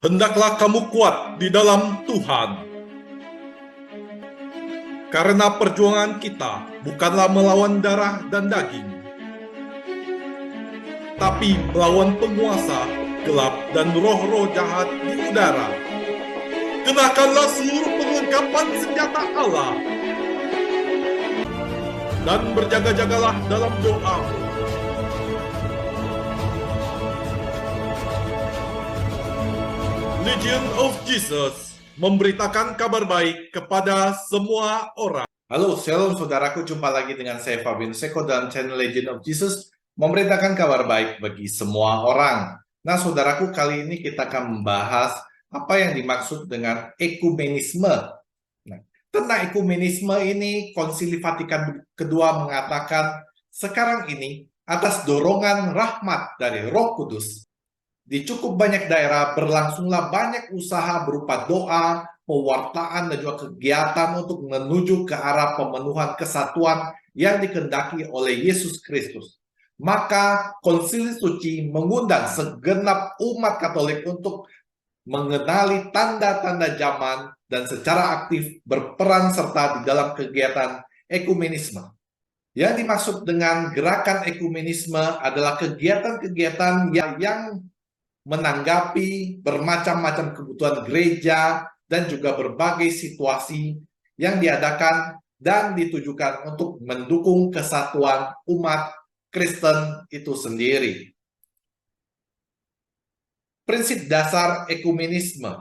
Hendaklah kamu kuat di dalam Tuhan. Karena perjuangan kita bukanlah melawan darah dan daging, tapi melawan penguasa gelap dan roh-roh jahat di udara. Kenakanlah seluruh perlengkapan senjata Allah dan berjaga-jagalah dalam doa. Legion of Jesus memberitakan kabar baik kepada semua orang. Halo, shalom saudaraku, jumpa lagi dengan saya Fabian Seko dan channel Legion of Jesus memberitakan kabar baik bagi semua orang. Nah saudaraku, kali ini kita akan membahas apa yang dimaksud dengan ekumenisme. Nah, tentang ekumenisme ini, Konsili Vatikan kedua mengatakan sekarang ini atas dorongan rahmat dari Roh Kudus, di cukup banyak daerah berlangsunglah banyak usaha berupa doa, pewartaan, dan juga kegiatan untuk menuju ke arah pemenuhan kesatuan yang dikehendaki oleh Yesus Kristus. Maka Konsili Suci mengundang segenap umat Katolik untuk mengenali tanda-tanda zaman dan secara aktif berperan serta di dalam kegiatan ekumenisme. Yang dimaksud dengan gerakan ekumenisme adalah kegiatan-kegiatan yang menanggapi bermacam-macam kebutuhan gereja dan juga berbagai situasi yang diadakan dan ditujukan untuk mendukung kesatuan umat Kristen itu sendiri. Prinsip dasar ekumenisme.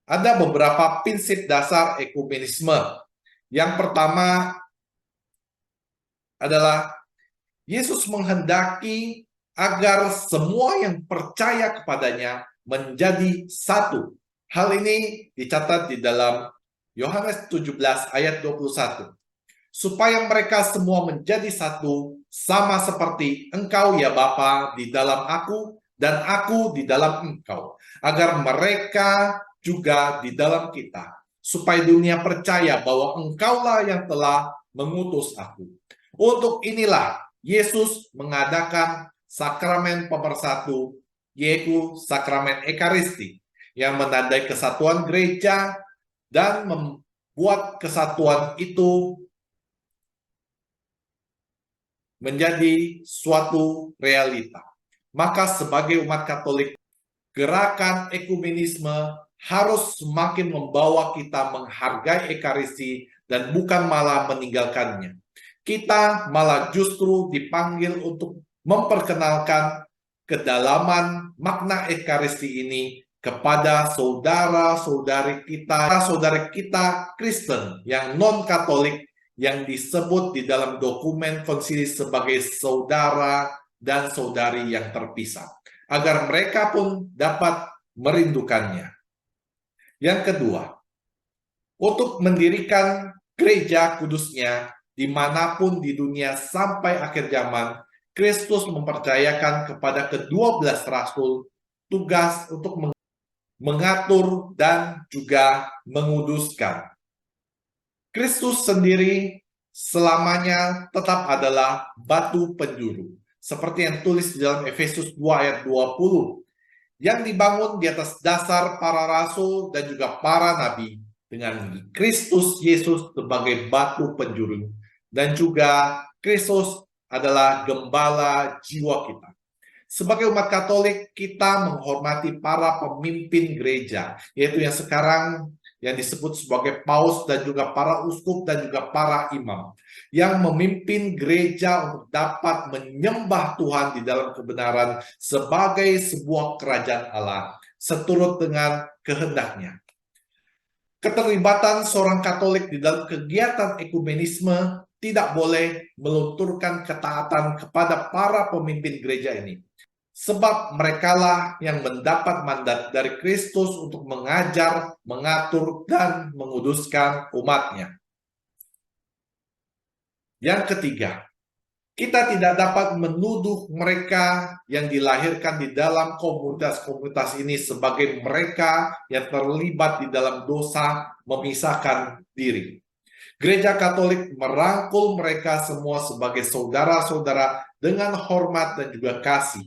Ada beberapa prinsip dasar ekumenisme. Yang pertama adalah Yesus menghendaki agar semua yang percaya kepadanya menjadi satu. Hal ini dicatat di dalam Yohanes 17 ayat 21. Supaya mereka semua menjadi satu, sama seperti Engkau ya Bapa di dalam aku dan aku di dalam Engkau, agar mereka juga di dalam kita, supaya dunia percaya bahwa Engkaulah yang telah mengutus aku. Untuk inilah Yesus mengadakan sakramen pemersatu, yaitu sakramen Ekaristi, yang menandai kesatuan gereja dan membuat kesatuan itu menjadi suatu realita. Maka sebagai umat Katolik, gerakan ekumenisme harus semakin membawa kita menghargai Ekaristi dan bukan malah meninggalkannya. Kita malah justru dipanggil untuk memperkenalkan kedalaman makna Ekaristi ini kepada saudara-saudari kita Kristen yang non-Katolik yang disebut di dalam dokumen konsili sebagai saudara dan saudari yang terpisah, agar mereka pun dapat merindukannya. Yang kedua, untuk mendirikan gereja kudusnya dimanapun di dunia sampai akhir zaman, Kristus mempercayakan kepada ke-12 rasul tugas untuk mengatur dan juga menguduskan. Kristus sendiri selamanya tetap adalah batu penjuru, seperti yang tulis di dalam Efesus 2 ayat 20, yang dibangun di atas dasar para rasul dan juga para nabi, dengan Kristus Yesus sebagai batu penjuru, dan juga Kristus adalah gembala jiwa kita. Sebagai umat Katolik, kita menghormati para pemimpin gereja, yaitu yang sekarang yang disebut sebagai paus dan juga para uskup dan juga para imam, yang memimpin gereja untuk dapat menyembah Tuhan di dalam kebenaran sebagai sebuah kerajaan Allah, seturut dengan kehendaknya. Keterlibatan seorang Katolik di dalam kegiatan ekumenisme tidak boleh melunturkan ketaatan kepada para pemimpin gereja ini. Sebab merekalah yang mendapat mandat dari Kristus untuk mengajar, mengatur, dan menguduskan umatnya. Yang ketiga, kita tidak dapat menuduh mereka yang dilahirkan di dalam komunitas-komunitas ini sebagai mereka yang terlibat di dalam dosa memisahkan diri. Gereja Katolik merangkul mereka semua sebagai saudara-saudara dengan hormat dan juga kasih.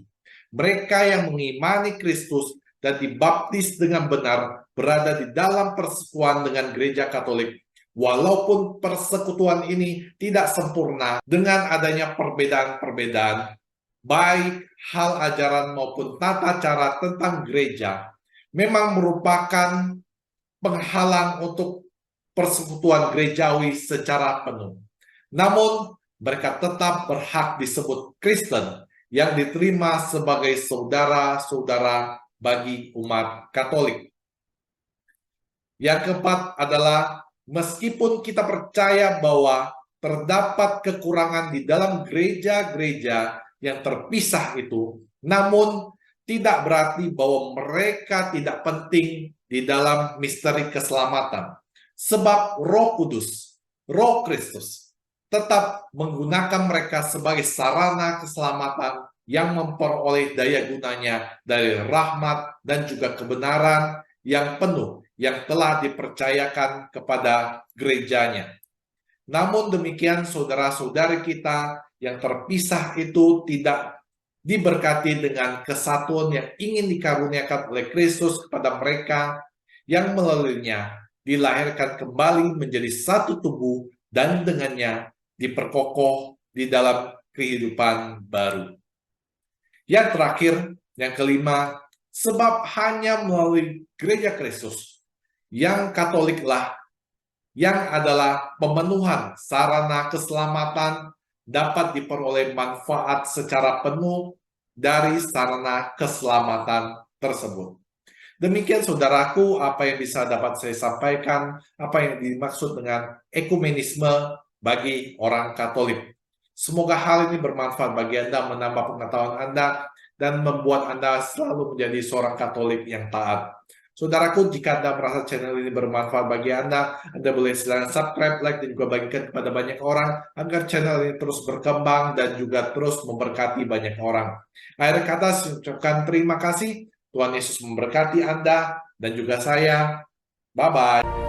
Mereka yang mengimani Kristus dan dibaptis dengan benar berada di dalam persekutuan dengan gereja Katolik. Walaupun persekutuan ini tidak sempurna dengan adanya perbedaan-perbedaan, baik hal ajaran maupun tata cara tentang gereja, memang merupakan penghalang untuk persekutuan gerejawi secara penuh. Namun, mereka tetap berhak disebut Kristen yang diterima sebagai saudara-saudara bagi umat Katolik. Yang keempat adalah, meskipun kita percaya bahwa terdapat kekurangan di dalam gereja-gereja yang terpisah itu, namun tidak berarti bahwa mereka tidak penting di dalam misteri keselamatan. Sebab Roh Kudus, Roh Kristus, tetap menggunakan mereka sebagai sarana keselamatan yang memperoleh daya gunanya dari rahmat dan juga kebenaran yang penuh yang telah dipercayakan kepada gerejanya. Namun demikian, saudara-saudari kita yang terpisah itu tidak diberkati dengan kesatuan yang ingin dikaruniakan oleh Kristus kepada mereka yang melaluinya dilahirkan kembali menjadi satu tubuh dan dengannya diperkokoh di dalam kehidupan baru. Yang terakhir, yang kelima, sebab hanya melalui gereja Kristus yang Katoliklah yang adalah pemenuhan sarana keselamatan dapat diperoleh manfaat secara penuh dari sarana keselamatan tersebut. Demikian saudaraku, apa yang bisa dapat saya sampaikan, apa yang dimaksud dengan ekumenisme bagi orang Katolik. Semoga hal ini bermanfaat bagi Anda, menambah pengetahuan Anda, dan membuat Anda selalu menjadi seorang Katolik yang taat. Saudaraku, jika Anda merasa channel ini bermanfaat bagi Anda boleh silakan subscribe, like, dan juga bagikan kepada banyak orang agar channel ini terus berkembang dan juga terus memberkati banyak orang. Akhir kata, saya ucapkan terima kasih. Tuhan Yesus memberkati Anda dan juga saya. Bye-bye.